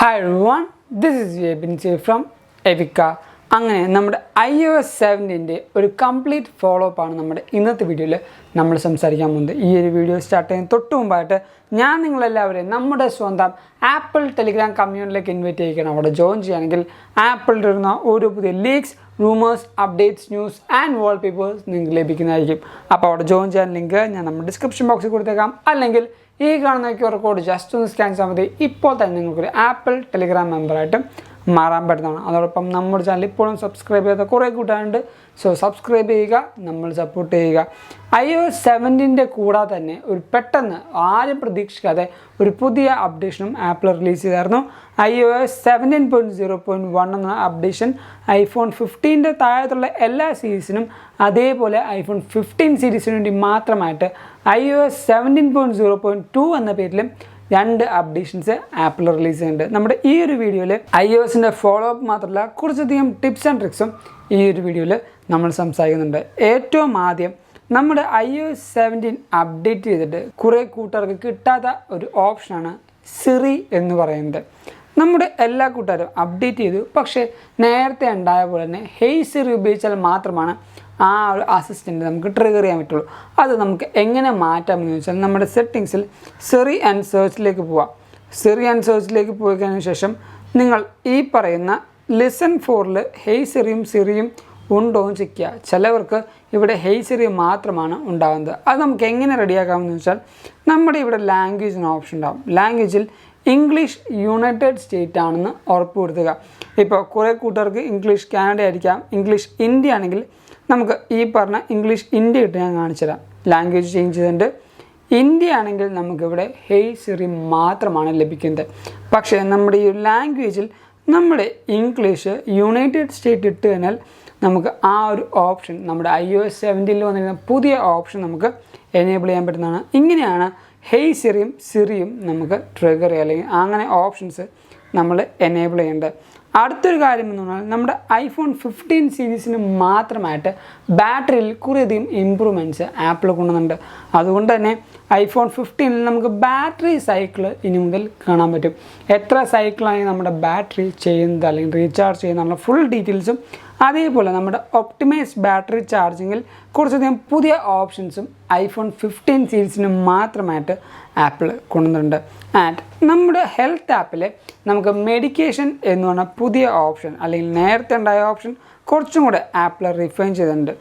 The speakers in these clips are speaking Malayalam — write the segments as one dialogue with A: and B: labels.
A: Hi everyone, this is Abin from Evika. അങ്ങനെ നമ്മുടെ iOS 7ന്റെ ഒരു കംപ്ലീറ്റ് ഫോളോ അപ്പ് ആണ് നമ്മുടെ ഇന്നത്തെ വീഡിയോയിൽ നമ്മൾ സംസാരിക്കാൻ പോകുന്നത്. ഈ ഒരു വീഡിയോ സ്റ്റാർട്ട് ചെയ്യുന്ന തൊട്ട് മുമ്പായിട്ട് ഞാൻ നിങ്ങളെല്ലാവരെയും നമ്മുടെ സ്വന്തം ആപ്പിൾ ടെലിഗ്രാം കമ്മ്യൂണിറ്റിയിലേക്ക് ഇൻവൈറ്റ് ചെയ്യിക്കണം. അവിടെ ജോയിൻ ചെയ്യുകയാണെങ്കിൽ ആപ്പിളിൽ വരുന്ന ഓരോ പുതിയ leaks, rumours, updates, news and wallpapers നിങ്ങൾക്ക് ലഭിക്കുന്നതായിരിക്കും. അപ്പോൾ അവിടെ ജോയിൻ ചെയ്യാൻ ലിങ്ക് ഞാൻ നമ്മുടെ ഡിസ്ക്രിപ്ഷൻ ബോക്സിൽ കൊടുത്തേക്കാം. അല്ലെങ്കിൽ ഈ കാണുന്ന QR കോഡ് ജസ്റ്റ് ഒന്ന് സ്കാൻ ചെയ്താൽ മതി. ഇപ്പോൾ തന്നെ നിങ്ങൾക്കൊരു ആപ്പിൾ ടെലിഗ്രാം മെമ്പറായിട്ട് മാറാൻ പറ്റുന്നതാണ്. അതോടൊപ്പം നമ്മുടെ ചാനൽ ഇപ്പോഴും സബ്സ്ക്രൈബ് ചെയ്യാത്ത കുറേ കൂട്ടാറുണ്ട്. സോ സബ്സ്ക്രൈബ് ചെയ്യുക, നമ്മൾ സപ്പോർട്ട് ചെയ്യുക. iOS 7ന്റെ കൂടാതെ തന്നെ ഒരു പെട്ടെന്ന് ആരും പ്രതീക്ഷിക്കാതെ ഒരു പുതിയ അപ്ഡേഷനും ആപ്പിൾ റിലീസ് ചെയ്തായിരുന്നു. iOS 17.0.1 എന്ന അപ്ഡേഷൻ iPhone 15ന്റെ താഴത്തുള്ള എല്ലാ സീരീസിനും അതേപോലെ iPhone 15 സീരീസിന് വേണ്ടി മാത്രമായിട്ട് iOS 17.0.2 എന്ന പേരിലും രണ്ട് അപ്ഡേഷൻസ് ആപ്പിൾ റിലീസ് ചെയ്യുന്നുണ്ട്. നമ്മുടെ ഈ ഒരു വീഡിയോയിൽ iOSന്റെ ഫോളോ അപ്പ് മാത്രമല്ല കുറച്ചധികം ടിപ്സ് ആൻഡ് ട്രിക്സും ഈ ഒരു വീഡിയോയിൽ നമ്മൾ സംസാരിക്കുന്നുണ്ട്. ഏറ്റവും ആദ്യം നമ്മുടെ iOS 17 അപ്ഡേറ്റ് ചെയ്തിട്ട് കുറേ കൂട്ടുകാർക്ക് കിട്ടാത്ത ഒരു ഓപ്ഷനാണ് സിറി എന്ന് പറയുന്നത്. നമ്മുടെ എല്ലാ കൂട്ടുകാരും അപ്ഡേറ്റ് ചെയ്തു, പക്ഷേ നേരത്തെ ഉണ്ടായ പോലെ തന്നെ ഹേയ് സിറി ഉപയോഗിച്ചാൽ മാത്രമാണ് ആ ഒരു അസിസ്റ്റൻ്റ് നമുക്ക് ട്രിഗർ ചെയ്യാൻ പറ്റുള്ളൂ. അത് നമുക്ക് എങ്ങനെ മാറ്റാമെന്ന് ചോദിച്ചാൽ നമ്മുടെ സെറ്റിങ്സിൽ സിറി ആൻഡ് സെർച്ചിലേക്ക് പോവാം. സിറി ആൻഡ് സെർച്ചിലേക്ക് പോയി കഴിഞ്ഞ ശേഷം നിങ്ങൾ ഈ പറയുന്ന ലിസൺ ഫോറിൽ ഹേയ് സിറിയും ഉണ്ടോ എന്ന് ചെക്ക് ചെയ്യുക. ചിലവർക്ക് ഇവിടെ ഹേയ് സിറി മാത്രമാണ് ഉണ്ടാകുന്നത്. അത് നമുക്ക് എങ്ങനെ റെഡിയാക്കാമെന്ന് വെച്ചാൽ നമ്മുടെ ഇവിടെ ലാംഗ്വേജിന് ഓപ്ഷൻ ഉണ്ടാകും. ലാംഗ്വേജിൽ ഇംഗ്ലീഷ് യുണൈറ്റഡ് സ്റ്റേറ്റ് ആണെന്ന് ഉറപ്പ് വരുത്തുക. ഇപ്പോൾ കുറേ കൂട്ടുകാർക്ക് ഇംഗ്ലീഷ് കാനഡ ആയിരിക്കാം, ഇംഗ്ലീഷ് ഇന്ത്യ ആണെങ്കിൽ നമുക്ക് ഈ പറഞ്ഞ ഇംഗ്ലീഷ് ഇന്ത്യ ഇട്ട് ഞാൻ കാണിച്ചുതരാം. ലാംഗ്വേജ് ചേഞ്ച് ചെയ്തിട്ടുണ്ട്. ഇന്ത്യ ആണെങ്കിൽ നമുക്കിവിടെ ഹേയ് സിറി മാത്രമാണ് ലഭിക്കുന്നത്. പക്ഷേ നമ്മുടെ ഈ ലാംഗ്വേജിൽ നമ്മുടെ ഇംഗ്ലീഷ് യുണൈറ്റഡ് സ്റ്റേറ്റ് ഇട്ട് കഴിഞ്ഞാൽ നമുക്ക് ആ ഒരു ഓപ്ഷൻ നമ്മുടെ iOS 17ൽ വന്നിരിക്കുന്ന പുതിയ ഓപ്ഷൻ നമുക്ക് എനേബിൾ ചെയ്യാൻ പറ്റുന്നതാണ്. ഇങ്ങനെയാണ് ഹേയ് സിറിയും നമുക്ക് ട്രിഗർ ചെയ്യുക, അല്ലെങ്കിൽ അങ്ങനെ ഓപ്ഷൻസ് നമ്മൾ എനേബിൾ ചെയ്യേണ്ടത്. അടുത്തൊരു കാര്യം എന്ന് പറഞ്ഞാൽ നമ്മുടെ iPhone 15 സീരീസിന് മാത്രമായിട്ട് ബാറ്ററിയിൽ കുറേയധികം ഇമ്പ്രൂവ്മെൻറ്റ്സ് ആപ്പിൾ കൊണ്ടുവന്നുണ്ട്. അതുകൊണ്ട് തന്നെ iPhone 15ൽ നമുക്ക് ബാറ്ററി സൈക്കിൾ ഇനി മുതൽ കാണാൻ പറ്റും. എത്ര സൈക്കിളായി നമ്മുടെ ബാറ്ററി ചെയ്യുന്നത് അല്ലെങ്കിൽ റീചാർജ് ചെയ്യുന്നുള്ള ഫുൾ ഡീറ്റെയിൽസും, അതേപോലെ നമ്മുടെ ഒപ്റ്റിമൈസ്ഡ് ബാറ്ററി ചാർജിങ്ങിൽ കുറച്ചധികം പുതിയ ഓപ്ഷൻസും iPhone 15 സീരീസിന് മാത്രമായിട്ട് ആപ്പിൾ കൊണ്ടുവന്നിട്ടുണ്ട്. ആൻഡ് നമ്മുടെ ഹെൽത്ത് ആപ്പിൽ നമുക്ക് മെഡിക്കേഷൻ എന്ന് പറഞ്ഞ പുതിയ ഓപ്ഷൻ, അല്ലെങ്കിൽ നേരത്തെ ഉണ്ടായ ഓപ്ഷൻ കുറച്ചും കൂടെ ആപ്പിൾ റിഫൈൻ ചെയ്തിട്ടുണ്ട്.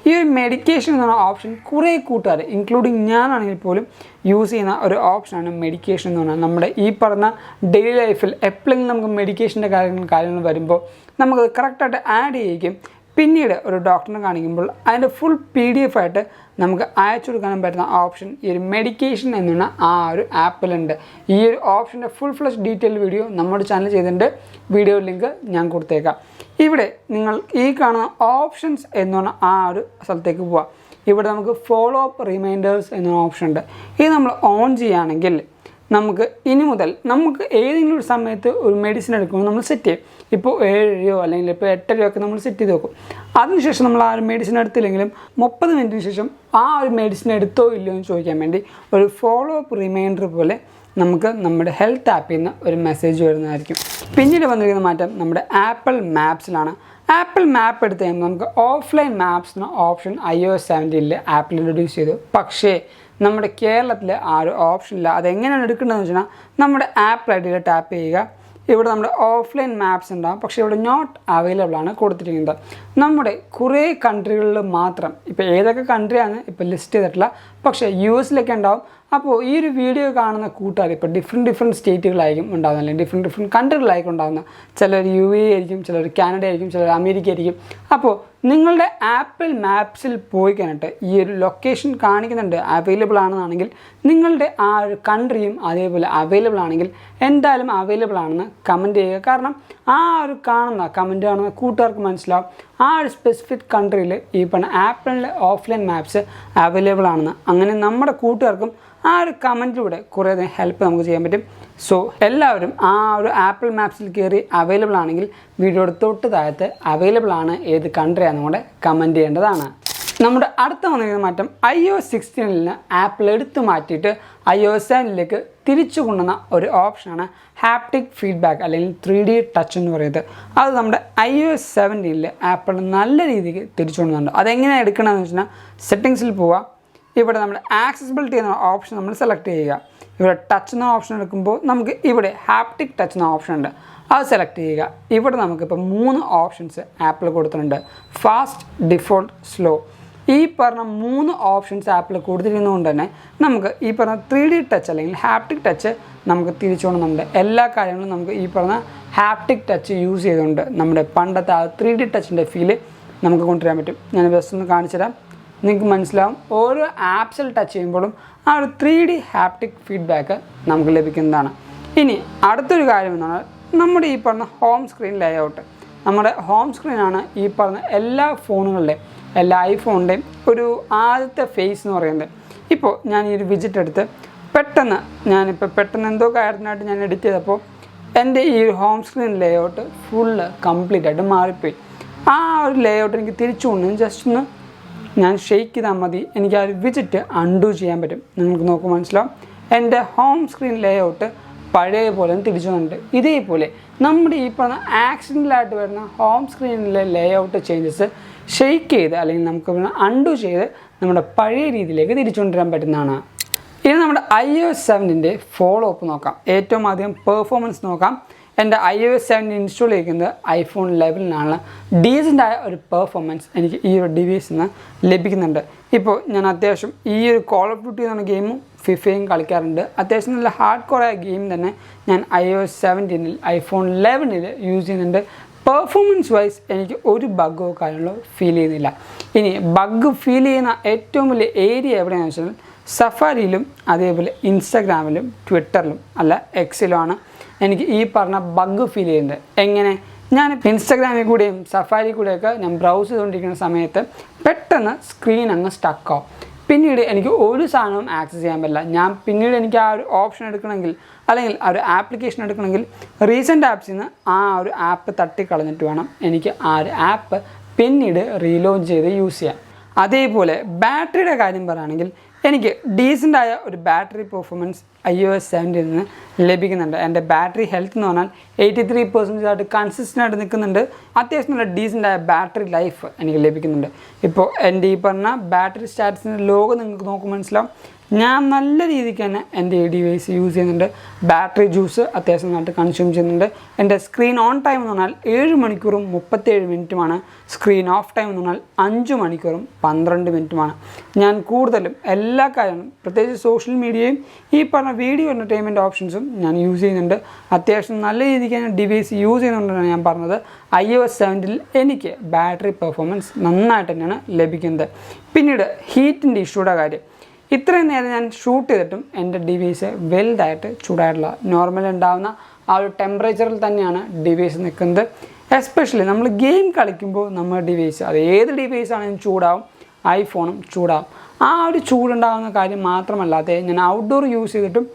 A: ഈ ഒരു മെഡിക്കേഷൻ എന്ന് പറഞ്ഞ ഓപ്ഷൻ കുറേ കൂട്ടുകാർ ഇൻക്ലൂഡിങ് ഞാനാണെങ്കിൽ പോലും യൂസ് ചെയ്യുന്ന ഒരു ഓപ്ഷനാണ് മെഡിക്കേഷൻ എന്ന് പറഞ്ഞാൽ. നമ്മുടെ ഈ പറഞ്ഞ ഡെയിലി ലൈഫിൽ എപ്പോഴെങ്കിലും നമുക്ക് മെഡിക്കേഷൻ്റെ കാര്യങ്ങൾ വരുമ്പോൾ നമുക്കത് കറക്റ്റായിട്ട് ആഡ് ചെയ്യിക്കും. പിന്നീട് ഒരു ഡോക്ടറിനെ കാണിക്കുമ്പോൾ അതിൻ്റെ ഫുൾ PDF ആയിട്ട് നമുക്ക് അയച്ചു കൊടുക്കാനും പറ്റുന്ന ഓപ്ഷൻ ഈ ഒരു മെഡിക്കേഷൻ എന്നുള്ള ആ ഒരു ആപ്പിലുണ്ട്. ഈ ഒരു ഓപ്ഷൻ്റെ ഫുൾ ഫ്ലഷ് ഡീറ്റെയിൽ വീഡിയോ നമ്മുടെ ചാനൽ ചെയ്തിട്ടുണ്ട്. വീഡിയോ ലിങ്ക് ഞാൻ കൊടുത്തേക്കാം. ഇവിടെ നിങ്ങൾ ഈ കാണുന്ന ഓപ്ഷൻസ് എന്ന് പറഞ്ഞ ആ ഒരു സ്ഥലത്തേക്ക് പോവാം. ഇവിടെ നമുക്ക് ഫോളോ അപ്പ് റിമൈൻഡേഴ്സ് എന്നൊരു ഓപ്ഷൻ ഉണ്ട്. ഇത് നമ്മൾ ഓൺ ചെയ്യുകയാണെങ്കിൽ നമുക്ക് ഇനി മുതൽ നമുക്ക് ഏതെങ്കിലും ഒരു സമയത്ത് ഒരു മെഡിസിൻ എടുക്കുമ്പോൾ നമ്മൾ സെറ്റ് ചെയ്യും. ഇപ്പോൾ 7 അല്ലെങ്കിൽ ഇപ്പോൾ 8 ഒക്കെ നമ്മൾ സെറ്റ് ചെയ്ത് വെക്കും. അതിനുശേഷം നമ്മൾ ആ ഒരു മെഡിസിൻ എടുത്തില്ലെങ്കിലും 30 മിനിറ്റിന് ശേഷം ആ ഒരു മെഡിസിൻ എടുത്തോ ഇല്ലയോ എന്ന് ചോദിക്കാൻ വേണ്ടി ഒരു ഫോളോ അപ്പ് റിമൈൻഡർ പോലെ നമുക്ക് നമ്മുടെ ഹെൽത്ത് ആപ്പിൽ നിന്ന് ഒരു മെസ്സേജ് വരുന്നതായിരിക്കും. പിന്നീട് വന്നിരിക്കുന്ന മാറ്റം നമ്മുടെ ആപ്പിൾ മാപ്സിലാണ്. ആപ്പിൾ മാപ്പ് എടുത്ത് കഴിയുമ്പോൾ നമുക്ക് ഓഫ്ലൈൻ മാപ്സ് എന്ന ഓപ്ഷൻ iOS 17ൽ ആപ്പിൾ ഇൻട്രൊഡ്യൂസ് ചെയ്തു. പക്ഷേ നമ്മുടെ കേരളത്തിൽ ആ ഒരു ഓപ്ഷനില്ല. അതെങ്ങനെയാണ് എടുക്കേണ്ടതെന്ന് വെച്ചാൽ നമ്മുടെ ആപ്പ് ഐഡിയിൽ ടാപ്പ് ചെയ്യുക. ഇവിടെ നമ്മുടെ ഓഫ്ലൈൻ മാപ്സ് ഉണ്ടാകും, പക്ഷേ ഇവിടെ നോട്ട് അവൈലബിൾ ആണ് കൊടുത്തിരിക്കുന്നത്. നമ്മുടെ കുറേ കൺട്രികളിൽ മാത്രം, ഇപ്പോൾ ഏതൊക്കെ കൺട്രിയാണ് ഇപ്പോൾ ലിസ്റ്റ് ചെയ്തിട്ടില്ല, പക്ഷേ US ഉണ്ടാവും. അപ്പോൾ ഈ ഒരു വീഡിയോ കാണുന്ന കൂട്ടുകാർ ഇപ്പോൾ ഡിഫറെൻറ്റ് സ്റ്റേറ്റുകളായിരിക്കും ഉണ്ടാകുന്നത്, അല്ലെങ്കിൽ ഡിഫറെൻറ്റ് കൺട്രികളായിരിക്കും ഉണ്ടാകുന്നത്. ചിലർ UAE ആയിരിക്കും, ചിലർ കാനഡ ആയിരിക്കും, ചിലർ അമേരിക്ക ആയിരിക്കും. അപ്പോൾ നിങ്ങളുടെ ആപ്പിൾ മാപ്സിൽ പോയി കഴിഞ്ഞിട്ട് ഈ ഒരു ലൊക്കേഷൻ കാണിക്കുന്നുണ്ട് അവൈലബിൾ ആണെന്നാണെങ്കിൽ നിങ്ങളുടെ ആ ഒരു കൺട്രിയും അതേപോലെ അവൈലബിൾ ആണെങ്കിൽ എന്തായാലും അവൈലബിൾ ആണെന്ന് കമൻറ്റ് ചെയ്യുക. കാരണം ആ ഒരു കമൻറ്റ് കാണുന്ന കൂട്ടുകാർക്ക് മനസ്സിലാവും ആ ഒരു സ്പെസിഫിക് കൺട്രിയിൽ ഈ പറഞ്ഞ ആപ്പിളിൻ്റെ ഓഫ്ലൈൻ മാപ്സ് അവൈലബിൾ ആണെന്ന്. അങ്ങനെ നമ്മുടെ കൂട്ടുകാർക്കും ആ ഒരു കമൻറ്റിലൂടെ കുറേ ഹെൽപ്പ് നമുക്ക് ചെയ്യാൻ പറ്റും. സോ എല്ലാവരും ആ ഒരു ആപ്പിൾ മാപ്സിൽ കയറി അവൈലബിൾ ആണെങ്കിൽ വീഡിയോയുടെ തൊട്ട് താഴത്ത് അവൈലബിൾ ആണ് ഏത് കൺട്രി ആണെന്നും കൂടെ കമൻറ്റ് ചെയ്യേണ്ടതാണ്. നമ്മുടെ അടുത്ത വന്നിരിക്കുന്ന മാറ്റം iOS 16 നിന്ന് ആപ്പിൾ എടുത്തു മാറ്റിയിട്ട് iOS 7 തിരിച്ചു കൊണ്ടുവന്ന ഒരു ഓപ്ഷനാണ് ഹാപ്റ്റിക് ഫീഡ്ബാക്ക് അല്ലെങ്കിൽ 3D ടച്ച് എന്ന് പറയുന്നത്. അത് നമ്മുടെ iOS 17 ആപ്പിൾ നല്ല രീതിക്ക് തിരിച്ചു കൊണ്ടുവന്നുണ്ട്. അതെങ്ങനെയാണ് എടുക്കണമെന്ന് വെച്ചാൽ സെറ്റിങ്സിൽ പോവുക, ഇവിടെ നമ്മുടെ ആക്സസിബിലിറ്റി എന്ന ഓപ്ഷൻ നമ്മൾ സെലക്ട് ചെയ്യുക. ഇവിടെ ടച്ച് എന്ന ഓപ്ഷൻ എടുക്കുമ്പോൾ നമുക്ക് ഇവിടെ ഹാപ്റ്റിക് ടച്ച് എന്ന ഓപ്ഷൻ ഉണ്ട്, അത് സെലക്ട് ചെയ്യുക. ഇവിടെ നമുക്കിപ്പോൾ 3 ഓപ്ഷൻസ് ആപ്പിൾ കൊടുത്തിട്ടുണ്ട്: ഫാസ്റ്റ്, ഡിഫോൾട്ട്, സ്ലോ. ഈ പറഞ്ഞ 3 ഓപ്ഷൻസ് ആപ്പിൾ കൊടുത്തിരിക്കുന്നതുകൊണ്ട് തന്നെ നമുക്ക് ഈ പറഞ്ഞ 3D ടച്ച് അല്ലെങ്കിൽ ഹാപ്റ്റിക് ടച്ച് നമുക്ക് തിരിച്ചുകൊണ്ടുണ്ട്. എല്ലാ കാര്യങ്ങളും നമുക്ക് ഈ പറഞ്ഞ ഹാപ്റ്റിക് ടച്ച് യൂസ് ചെയ്തുകൊണ്ട് നമ്മുടെ പണ്ടത്തെ ആ 3D ടച്ചിൻ്റെ ഫീല് നമുക്ക് കൊണ്ടുവരാൻ പറ്റും. ഞാൻ ജസ്റ്റ് ഒന്ന് കാണിച്ചു തരാം, നിങ്ങൾക്ക് മനസ്സിലാവും. ഓരോ ആപ്സിൽ ടച്ച് ചെയ്യുമ്പോഴും ആ ഒരു 3D ഹാപ്റ്റിക് ഫീഡ്ബാക്ക് നമുക്ക് ലഭിക്കുന്നതാണ്. ഇനി അടുത്തൊരു കാര്യം എന്ന് പറഞ്ഞാൽ നമ്മുടെ ഈ പറഞ്ഞ ഹോം സ്ക്രീൻ ലേഔട്ട്. നമ്മുടെ ഹോം സ്ക്രീനാണ് ഈ പറഞ്ഞ എല്ലാ ഫോണുകളുടെയും, എല്ലാ ഐഫോണിൻ്റെയും ഒരു ആദ്യത്തെ ഫേസ് എന്ന് പറയുന്നത്. ഇപ്പോൾ ഞാൻ ഈ ഒരു വിജിറ്റ് എടുത്ത് പെട്ടെന്ന് എന്തോ കാര്യത്തിനായിട്ട് ഞാൻ എഡിറ്റ് ചെയ്തപ്പോൾ എൻ്റെ ഈ ഒരു home screen layout full complete ആയിട്ട് മാറിപ്പോയി. ആ ഒരു ലേഔട്ട് എനിക്ക് തിരിച്ചു കൊണ്ടുവന്ന് ജസ്റ്റ് ഒന്ന് ഞാൻ ഷെയ്ക്ക് ചെയ്താൽ മതി, എനിക്ക് ആ ഒരു വിജിറ്റ് അൺഡു ചെയ്യാൻ പറ്റും. നിങ്ങൾക്ക് നോക്കുമ്പോൾ മനസ്സിലാവും എൻ്റെ ഹോം സ്ക്രീൻ ലേഔട്ട് പഴയ പോലെ തിരിച്ചു വന്നിട്ട്. ഇതേപോലെ നമ്മുടെ ഈ പറഞ്ഞ ആക്സിഡൻ്റലായിട്ട് വരുന്ന ഹോം സ്ക്രീനിലെ ലേഔട്ട് ചേഞ്ചസ് ഷെയ്ക്ക് ചെയ്ത് അല്ലെങ്കിൽ നമുക്ക് അൺഡു ചെയ്ത് നമ്മുടെ പഴയ രീതിയിലേക്ക് തിരിച്ചു കൊണ്ടുവരാൻ പറ്റുന്നതാണ്. ഇനി നമ്മുടെ iOS 7 ഫോളോ അപ്പ് നോക്കാം. ഏറ്റവും ആദ്യം പെർഫോമൻസ് നോക്കാം. എൻ്റെ iOS 7 ഇൻസ്റ്റാൾ ചെയ്യുന്നത് iPhone 11 ഡീസൻ്റായ ഒരു പെർഫോമൻസ് എനിക്ക് ഈ ഒരു ഡിവൈസിൽ നിന്ന് ലഭിക്കുന്നുണ്ട്. ഇപ്പോൾ ഞാൻ അത്യാവശ്യം ഈ ഒരു കോൾ ഓഫ് ഡ്യൂട്ടി എന്ന ഗെയിമും ഫിഫയും കളിക്കാറുണ്ട്. അത്യാവശ്യം നല്ല ഹാർഡ് കോറായ ഗെയിം തന്നെ ഞാൻ iOS 17 iPhone 11 യൂസ് ചെയ്യുന്നുണ്ട്. പെർഫോമൻസ് വൈസ് എനിക്ക് ഒരു ബഗ്ഗോ കാര്യങ്ങളോ ഫീൽ ചെയ്യുന്നില്ല. ഇനി ബഗ് ഫീൽ ചെയ്യുന്ന ഏറ്റവും വലിയ ഏരിയ എവിടെയാണെന്ന് വെച്ചാൽ സഫാരിയിലും അതേപോലെ ഇൻസ്റ്റാഗ്രാമിലും ട്വിറ്ററിലും അല്ല എക്സിലുമാണ് എനിക്ക് ഈ പറഞ്ഞ ബഗ് ഫീൽ ചെയ്യുന്നത്. എങ്ങനെ? ഞാൻ ഇൻസ്റ്റാഗ്രാമിൽ കൂടെയും സഫാരി കൂടെയൊക്കെ ഞാൻ ബ്രൗസ് ചെയ്തുകൊണ്ടിരിക്കുന്ന സമയത്ത് പെട്ടെന്ന് സ്ക്രീൻ അങ്ങ് സ്റ്റക്കാവും. പിന്നീട് എനിക്ക് ഒരു സാധനവും ആക്സസ് ചെയ്യാൻ പറ്റില്ല. ഞാൻ പിന്നീട് എനിക്ക് ആ ഒരു ഓപ്ഷൻ എടുക്കണമെങ്കിൽ അല്ലെങ്കിൽ ആ ഒരു ആപ്ലിക്കേഷൻ എടുക്കണമെങ്കിൽ റീസെൻ്റ് ആപ്സിൽ നിന്ന് ആ ഒരു ആപ്പ് തട്ടിക്കളഞ്ഞിട്ട് വേണം എനിക്ക് ആ ഒരു ആപ്പ് പിന്നീട് റീലോഞ്ച് ചെയ്ത് യൂസ് ചെയ്യാം. അതേപോലെ ബാറ്ററിയുടെ കാര്യം പറയുകയാണെങ്കിൽ എനിക്ക് ഡീസൻ്റായ ഒരു ബാറ്ററി പെർഫോമൻസ് iOS 7 നിന്ന് ലഭിക്കുന്നുണ്ട്. എൻ്റെ ബാറ്ററി ഹെൽത്ത് എന്ന് പറഞ്ഞാൽ 83% ആയിട്ട് കൺസിസ്റ്റൻ്റ് ആയിട്ട് നിൽക്കുന്നുണ്ട്. അത്യാവശ്യം നല്ല ഡീസൻ്റായ ബാറ്ററി ലൈഫ് എനിക്ക് ലഭിക്കുന്നുണ്ട്. ഇപ്പോൾ എൻ്റെ ഈ പറഞ്ഞ ബാറ്ററി സ്റ്റാറ്റസിൻ്റെ ലോഗോ നിങ്ങൾക്ക് നോക്കുമ്പോൾ മനസ്സിലാവും. ഞാൻ നല്ല രീതിക്ക് തന്നെ എൻ്റെ ഈ ഡിവൈസ് യൂസ് ചെയ്യുന്നുണ്ട്. ബാറ്ററി ജ്യൂസ് അത്യാവശ്യം നന്നായിട്ട് കൺസ്യൂം ചെയ്യുന്നുണ്ട്. എൻ്റെ സ്ക്രീൻ ഓൺ ടൈം എന്ന് പറഞ്ഞാൽ 7 മണിക്കൂറും 37 മിനിറ്റുമാണ്. സ്ക്രീൻ ഓഫ് ടൈം എന്ന് പറഞ്ഞാൽ 5 മണിക്കൂറും 12 മിനിറ്റുമാണ്. ഞാൻ കൂടുതലും എല്ലാ കാര്യങ്ങളും പ്രത്യേകിച്ച് സോഷ്യൽ മീഡിയയും ഈ പറഞ്ഞ വീഡിയോ എൻ്റർടൈൻമെൻറ്റ് ഓപ്ഷൻസും ഞാൻ യൂസ് ചെയ്യുന്നുണ്ട്. അത്യാവശ്യം നല്ല രീതിക്ക് ഞാൻ ഡിവൈസ് യൂസ് ചെയ്യുന്നുണ്ടെന്നാണ് ഞാൻ പറഞ്ഞത്. iOS 7 എനിക്ക് ബാറ്ററി പെർഫോമൻസ് നന്നായിട്ട് തന്നെയാണ് ലഭിക്കുന്നത്. പിന്നീട് ഹീറ്റിൻ്റെ ഇഷ്യൂയുടെ കാര്യം. ഇത്രയും നേരം ഞാൻ ഷൂട്ട് ചെയ്തിട്ടും എൻ്റെ ഡിവൈസ് വലുതായിട്ട് ചൂടായിട്ടുള്ള നോർമൽ ഉണ്ടാകുന്ന ആ ഒരു ടെമ്പറേച്ചറിൽ തന്നെയാണ് ഡിവൈസ് നിൽക്കുന്നത്. എസ്പെഷ്യലി നമ്മൾ ഗെയിം കളിക്കുമ്പോൾ നമ്മുടെ ഡിവൈസ് അത് ഏത് ഡിവൈസ് ആണെങ്കിലും ചൂടാവും, ഐഫോണും ചൂടാവും. ആ ഒരു ചൂടുണ്ടാകുന്ന കാര്യം മാത്രമല്ലാതെ ഞാൻ ഔട്ട്ഡോർ യൂസ് ചെയ്തിട്ടും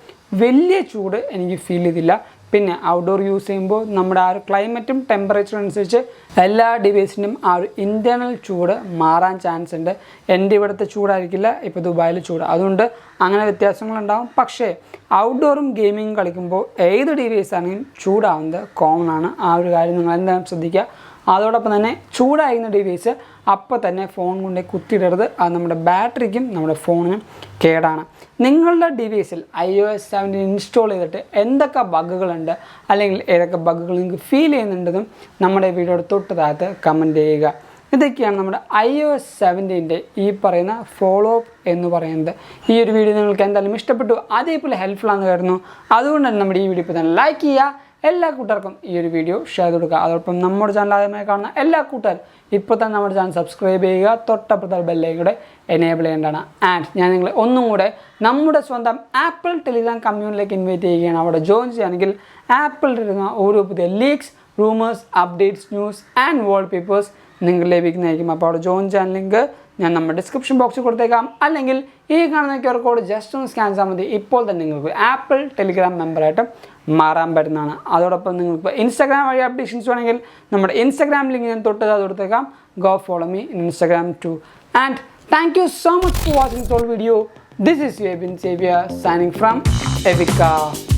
A: വലിയ ചൂട് എനിക്ക് ഫീൽ ചെയ്തില്ല. പിന്നെ ഔട്ട്ഡോർ യൂസ് ചെയ്യുമ്പോൾ നമ്മുടെ ആ ഒരു ക്ലൈമറ്റും ടെമ്പറേച്ചറും അനുസരിച്ച് എല്ലാ ഡിവൈസിൻ്റെയും ആ ഒരു ഇൻറ്റേർണൽ ചൂട് മാറാൻ ചാൻസ് ഉണ്ട്. എൻ്റെ ഇവിടുത്തെ ചൂടായിരിക്കില്ല ഇപ്പോൾ ദുബായിൽ ചൂട്, അതുകൊണ്ട് അങ്ങനെ വ്യത്യാസങ്ങളുണ്ടാകും. പക്ഷേ ഔട്ട്ഡോറും ഗെയിമിങ്ങും കളിക്കുമ്പോൾ ഏത് ഡിവൈസ് ആണെങ്കിലും ചൂടാവുന്നത് കോമൺ ആണ്. ആ ഒരു കാര്യം നിങ്ങൾ എന്തായാലും ശ്രദ്ധിക്കുക. അതോടൊപ്പം തന്നെ ചൂടായിരുന്ന ഡിവൈസ് അപ്പോൾ തന്നെ ഫോൺ കൊണ്ട് കുത്തിയിടരുത്. അത് നമ്മുടെ ബാറ്ററിക്കും നമ്മുടെ ഫോണിനും കേടാണ്. നിങ്ങളുടെ ഡിവൈസിൽ iOS 7 ഇൻസ്റ്റാൾ ചെയ്തിട്ട് എന്തൊക്കെ ബഗ്ഗുകളുണ്ട് അല്ലെങ്കിൽ ഏതൊക്കെ ബഗ്ഗുകൾ നിങ്ങൾക്ക് ഫീൽ ചെയ്യുന്നുണ്ടെന്നും നമ്മുടെ വീഡിയോയുടെ തൊട്ട് താഴത്ത് കമൻറ്റ് ചെയ്യുക. ഇതൊക്കെയാണ് നമ്മുടെ iOS 7 ഈ പറയുന്ന ഫോളോ അപ്പ് എന്ന് പറയുന്നത്. ഈ ഒരു വീഡിയോ നിങ്ങൾക്ക് എന്തായാലും ഇഷ്ടപ്പെട്ടു, അതേപോലെ ഹെൽപ്ഫുൾ ആണെന്ന് കരുതുന്നു. അതുകൊണ്ട് തന്നെ നമ്മുടെ ഈ വീഡിയോ ഇപ്പോൾ തന്നെ ലൈക്ക് ചെയ്യുക. എല്ലാ കൂട്ടുകാർക്കും ഈ ഒരു വീഡിയോ ഷെയർ ചെയ്ത് കൊടുക്കുക. അതോടൊപ്പം നമ്മുടെ ചാനൽ ആദ്യമായി കാണുന്ന എല്ലാ കൂട്ടുകാരും ഇപ്പോൾ തന്നെ നമ്മുടെ ചാനൽ സബ്സ്ക്രൈബ് ചെയ്യുക. തൊട്ടപ്പുറത്തെ ബെല്ലൈക്കൺ കൂടെ എനേബിൾ ചെയ്യേണ്ടതാണ്. ആൻഡ് ഞാൻ നിങ്ങളെ ഒന്നും കൂടെ നമ്മുടെ സ്വന്തം ആപ്പിൾ ടെലിഗ്രാം കമ്മ്യൂണിറ്റിയിലേക്ക് ഇൻവൈറ്റ് ചെയ്യുകയാണ്. അവിടെ ജോയിൻ ചെയ്യുകയാണെങ്കിൽ ആപ്പിൾ തരുന്ന ഓരോ പുതിയ leaks, rumours, updates, news and wallpapers നിങ്ങൾ ലഭിക്കുന്നതായിരിക്കും. അപ്പോൾ അവിടെ ജോയിൻ ചെയ്യാൻ ലിങ്ക് ഞാൻ നമ്മുടെ ഡിസ്ക്രിപ്ഷൻ ബോക്സിൽ കൊടുത്തേക്കാം. അല്ലെങ്കിൽ ഈ കാണുന്ന QR കോഡ് ജസ്റ്റ് ഒന്ന് സ്കാൻ ചെയ്താൽ മതി. ഇപ്പോൾ തന്നെ നിങ്ങൾക്ക് ആപ്പിൾ ടെലിഗ്രാം മെമ്പറായിട്ട് മാറാൻ പറ്റുന്നതാണ്. അതോടൊപ്പം നിങ്ങൾക്ക് ഇൻസ്റ്റാഗ്രാം വഴി അപ്ഡേഷൻസ് വേണമെങ്കിൽ നമ്മുടെ ഇൻസ്റ്റാഗ്രാം ലിങ്ക് ഞാൻ തൊട്ട് കൊടുത്തേക്കാം. Go follow me in Instagram too. And Thank you so much for watching this whole video. This is Abin Xavier signing from Evika.